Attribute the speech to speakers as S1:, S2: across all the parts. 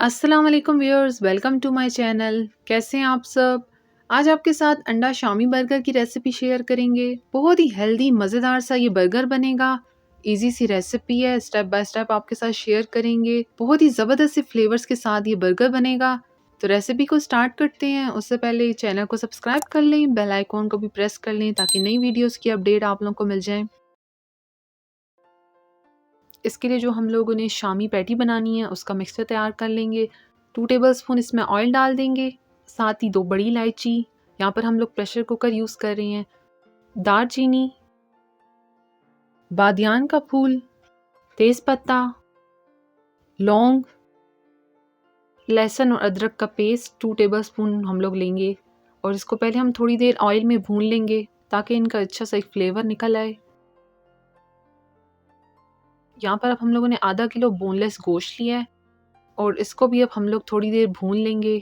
S1: अस्सलाम वालेकुम viewers, welcome to my channel. कैसे हैं आप सब? आज आपके साथ अंडा शामी बर्गर की रेसिपी शेयर करेंगे। बहुत ही हेल्दी मज़ेदार सा ये बर्गर बनेगा। इजी सी रेसिपी है, स्टेप बाय स्टेप आपके साथ शेयर करेंगे। बहुत ही ज़बरदस्त से फ्लेवर्स के साथ ये बर्गर बनेगा। तो रेसिपी को स्टार्ट करते हैं। उससे पहले चैनल को सब्सक्राइब कर लें, बेल आइकॉन को भी प्रेस कर लें ताकि नई वीडियोज़ की अपडेट आप लोगों को मिल जाए। इसके लिए जो हम लोगों ने शामी पैटी बनानी है उसका मिक्सचर तैयार कर लेंगे। 2 टेबलस्पून इसमें ऑयल डाल देंगे, साथ ही 2 बड़ी इलायची। यहाँ पर हम लोग प्रेशर कुकर यूज़ कर रहे हैं। दालचीनी, बादियान का फूल, तेज़ पत्ता, लौंग, लहसुन और अदरक का पेस्ट 2 टेबलस्पून हम लोग लेंगे और इसको पहले हम थोड़ी देर ऑयल में भून लेंगे ताकि इनका अच्छा सा एक फ्लेवर निकल आए। यहाँ पर अब हम लोगों ने आधा किलो बोनलेस गोश्त लिया है और इसको भी अब हम लोग थोड़ी देर भून लेंगे।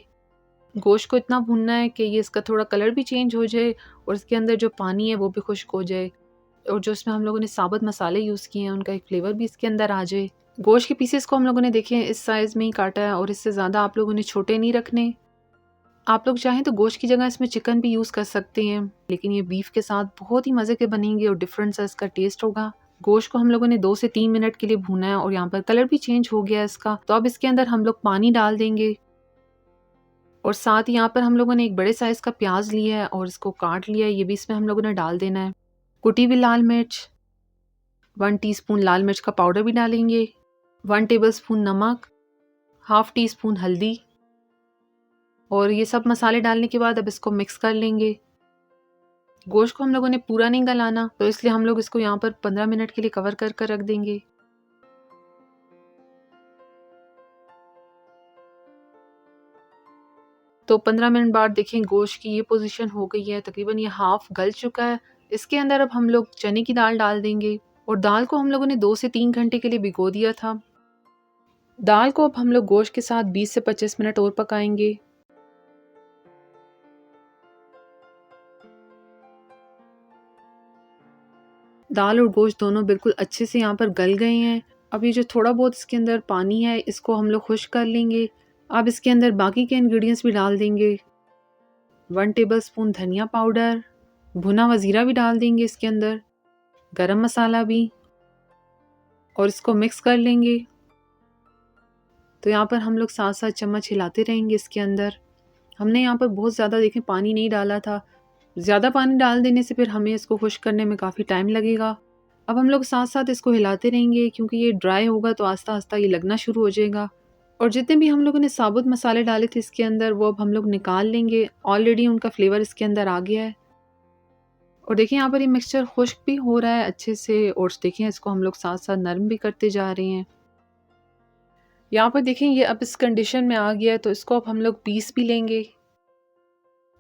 S1: गोश्त को इतना भूनना है कि ये इसका थोड़ा कलर भी चेंज हो जाए और इसके अंदर जो पानी है वो भी खुश्क हो जाए और जो इसमें हम लोगों ने साबुत मसाले यूज़ किए हैं उनका एक फ्लेवर भी इसके अंदर आ जाए। गोश्त के पीसेस को हम लोगों ने देखे इस साइज़ में ही काटा है और इससे ज़्यादा आप लोगों ने छोटे नहीं रखने। आप लोग चाहें तो गोश्त की जगह इसमें चिकन भी यूज़ कर सकते हैं, लेकिन ये बीफ के साथ बहुत ही मज़े के बनेंगे और डिफरेंट सा इसका टेस्ट होगा। गोश्त को हम लोगों ने 2 से 3 मिनट के लिए भूना है और यहाँ पर कलर भी चेंज हो गया है इसका। तो अब इसके अंदर हम लोग पानी डाल देंगे और साथ ही यहाँ पर हम लोगों ने एक बड़े साइज़ का प्याज लिया है और इसको काट लिया है, ये भी इसमें हम लोगों ने डाल देना है। कुटी हुई लाल मिर्च, 1 टीस्पून लाल मिर्च का पाउडर भी डालेंगे, 1 टेबलस्पून नमक, हाफ टी स्पून हल्दी और ये सब मसाले डालने के बाद अब इसको मिक्स कर लेंगे। गोश्त को हम लोगों ने पूरा नहीं गलाना, तो इसलिए हम लोग इसको यहाँ पर 15 मिनट के लिए कवर कर रख देंगे। तो 15 मिनट बाद देखें गोश्त की ये पोजीशन हो गई है, तकरीबन ये हाफ गल चुका है। इसके अंदर अब हम लोग चने की दाल डाल देंगे और दाल को हम लोगों ने 2 से 3 घंटे के लिए भिगो दिया था। दाल को अब हम लोग गोश्त के साथ 20 से 25 मिनट और पकाएंगे। दाल और गोश्त दोनों बिल्कुल अच्छे से यहाँ पर गल गए हैं। अब ये जो थोड़ा बहुत इसके अंदर पानी है इसको हम लोग खुश्क कर लेंगे। अब इसके अंदर बाकी के इंग्रेडिएंट्स भी डाल देंगे। 1 टेबलस्पून धनिया पाउडर, भुना हुआ ज़ीरा भी डाल देंगे इसके अंदर, गरम मसाला भी, और इसको मिक्स कर लेंगे। तो यहाँ पर हम लोग साथ साथ चम्मच हिलाते रहेंगे इसके अंदर। हमने यहाँ पर बहुत ज़्यादा देखें पानी नहीं डाला था। ज़्यादा पानी डाल देने से फिर हमें इसको खुश्क करने में काफ़ी टाइम लगेगा। अब हम लोग साथ साथ इसको हिलाते रहेंगे क्योंकि ये ड्राई होगा तो आस्ता आस्ता ये लगना शुरू हो जाएगा। और जितने भी हम लोगों ने साबुत मसाले डाले थे इसके अंदर वो अब हम लोग निकाल लेंगे। ऑलरेडी उनका फ्लेवर इसके अंदर आ गया है और देखिए यहाँ पर ये मिक्सचर खुश्क भी हो रहा है अच्छे से और देखिए इसको हम लोग साथ साथ नरम भी करते जा रहे हैं। यहाँ पर देखें ये अब इस कंडीशन में आ गया है तो इसको अब हम लोग पीस भी लेंगे।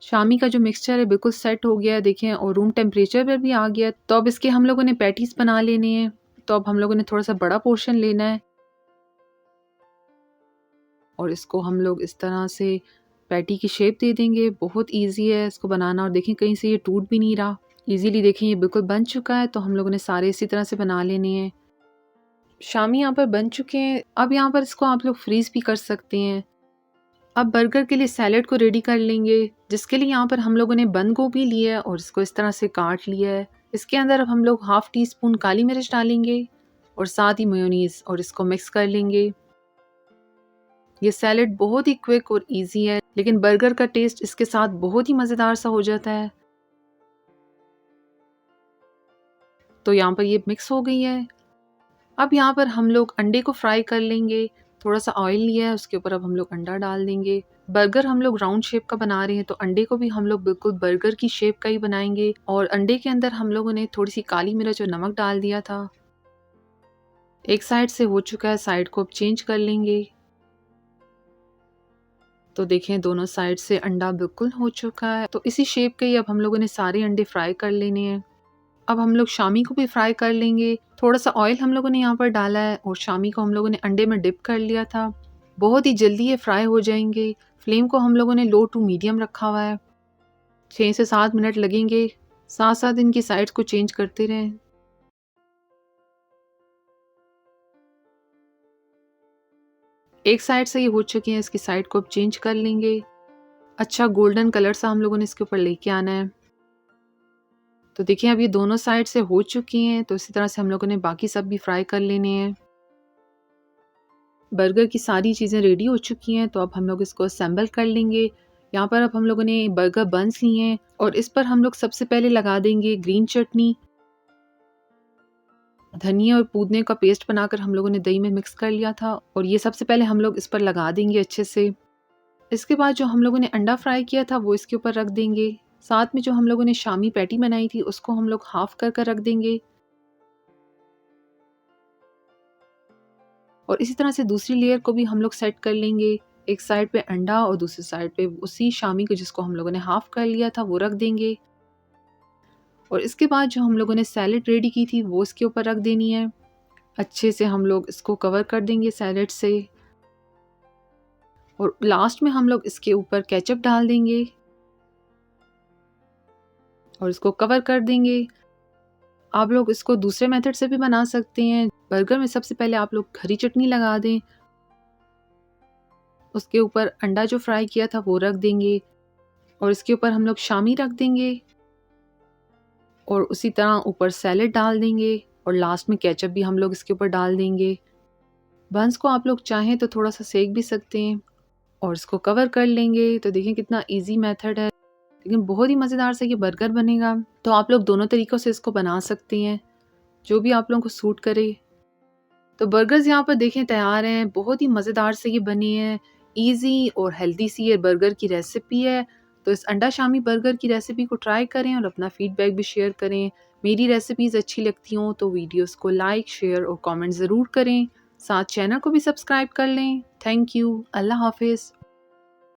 S1: शामी का जो मिक्सचर है बिल्कुल सेट हो गया है देखें और रूम टेम्परेचर पर भी आ गया है। तो अब इसके हम लोगों ने पैटीज बना लेने हैं। तो अब हम लोगों ने थोड़ा सा बड़ा पोर्शन लेना है और इसको हम लोग इस तरह से पैटी की शेप दे देंगे। बहुत इजी है इसको बनाना और देखें कहीं से ये टूट भी नहीं रहा। इजीली देखें ये बिल्कुल बन चुका है। तो हम लोगों ने सारे इसी तरह से बना लेने हैं। शामी यहाँ पर बन चुके हैं। अब यहाँ पर इसको आप लोग फ्रीज भी कर सकते हैं। अब बर्गर के लिए सैलेड को रेडी कर लेंगे, जिसके लिए यहाँ पर हम लोगों ने बंद गोभी लिया है और इसको इस तरह से काट लिया है। इसके अंदर अब हम लोग हाफ टी स्पून काली मिर्च डालेंगे और साथ ही मेयोनीज और इसको मिक्स कर लेंगे। ये सैलेड बहुत ही क्विक और इजी है, लेकिन बर्गर का टेस्ट इसके साथ बहुत ही मज़ेदार सा हो जाता है। तो यहाँ पर ये मिक्स हो गई है। अब यहाँ पर हम लोग अंडे को फ्राई कर लेंगे। थोड़ा सा ऑयल लिया है उसके ऊपर अब हम लोग अंडा डाल देंगे। बर्गर हम लोग राउंड शेप का बना रहे हैं तो अंडे को भी हम लोग बिल्कुल बर्गर की शेप का ही बनाएंगे और अंडे के अंदर हम लोगों ने थोड़ी सी काली मिर्च और नमक डाल दिया था। एक साइड से हो चुका है, साइड को अब चेंज कर लेंगे। तो देखें दोनों साइड से अंडा बिल्कुल हो चुका है। तो इसी शेप के ही अब हम लोगों ने सारे अंडे फ्राई कर लेने हैं। अब हम लोग शामी को भी फ्राई कर लेंगे। थोड़ा सा ऑयल हम लोगों ने यहाँ पर डाला है और शामी को हम लोगों ने अंडे में डिप कर लिया था। बहुत ही जल्दी ये फ्राई हो जाएंगे। फ्लेम को हम लोगों ने लो टू मीडियम रखा हुआ है। 6 से 7 मिनट लगेंगे। साथ साथ इनकी साइड्स को चेंज करते रहें। एक साइड से ये हो चुके हैं, इसकी साइड को अब चेंज कर लेंगे। अच्छा गोल्डन कलर सा हम लोगों ने इसके ऊपर लेके आना है। तो देखिए अब ये दोनों साइड से हो चुकी हैं, तो इसी तरह से हम लोगों ने बाकी सब भी फ्राई कर लेने हैं। बर्गर की सारी चीज़ें रेडी हो चुकी हैं, तो अब हम लोग इसको असेंबल कर लेंगे। यहाँ पर अब हम लोगों ने बर्गर बन्स लिए हैं और इस पर हम लोग सबसे पहले लगा देंगे ग्रीन चटनी। धनिया और पुदीने का पेस्ट बनाकर हम लोगों ने दही में मिक्स कर लिया था और ये सबसे पहले हम लोग इस पर लगा देंगे अच्छे से। इसके बाद जो हम लोगों ने अंडा फ्राई किया था वो इसके ऊपर रख देंगे। साथ में जो हम लोगों ने शामी पैटी बनाई थी उसको हम लोग हाफ कर कर रख देंगे और इसी तरह से दूसरी लेयर को भी हम लोग सेट कर लेंगे। एक साइड पे अंडा और दूसरी साइड पे उसी शामी को जिसको हम लोगों ने हाफ कर लिया था वो रख देंगे और इसके बाद जो हम लोगों ने सैलेड रेडी की थी वो इसके ऊपर रख देनी है। अच्छे से हम लोग इसको कवर कर देंगे सैलेड से और लास्ट में हम लोग इसके ऊपर केचप डाल देंगे और इसको कवर कर देंगे। आप लोग इसको दूसरे मेथड से भी बना सकते हैं। बर्गर में सबसे पहले आप लोग हरी चटनी लगा दें, उसके ऊपर अंडा जो फ्राई किया था वो रख देंगे और इसके ऊपर हम लोग शामी रख देंगे और उसी तरह ऊपर सैलेड डाल देंगे और लास्ट में केचप भी हम लोग इसके ऊपर डाल देंगे। बंस को आप लोग चाहें तो थोड़ा सा सेक भी सकते हैं और इसको कवर कर लेंगे। तो देखिए कितना इजी मेथड है, लेकिन बहुत ही मज़ेदार सा ये बर्गर बनेगा। तो आप लोग दोनों तरीक़ों से इसको बना सकते हैं, जो भी आप लोगों को सूट करे। तो बर्गर्स यहाँ पर देखें तैयार हैं, बहुत ही मज़ेदार से ये बने हैं। ईजी और हेल्दी सी ये बर्गर की रेसिपी है। तो इस अंडा शामी बर्गर की रेसिपी को ट्राई करें और अपना फीडबैक भी शेयर करें। मेरी रेसिपीज़ अच्छी लगती हों तो वीडियोस को लाइक, शेयर और कमेंट ज़रूर करें। साथ चैनल को भी सब्सक्राइब कर लें। Thank you. अल्लाह हाफिज़।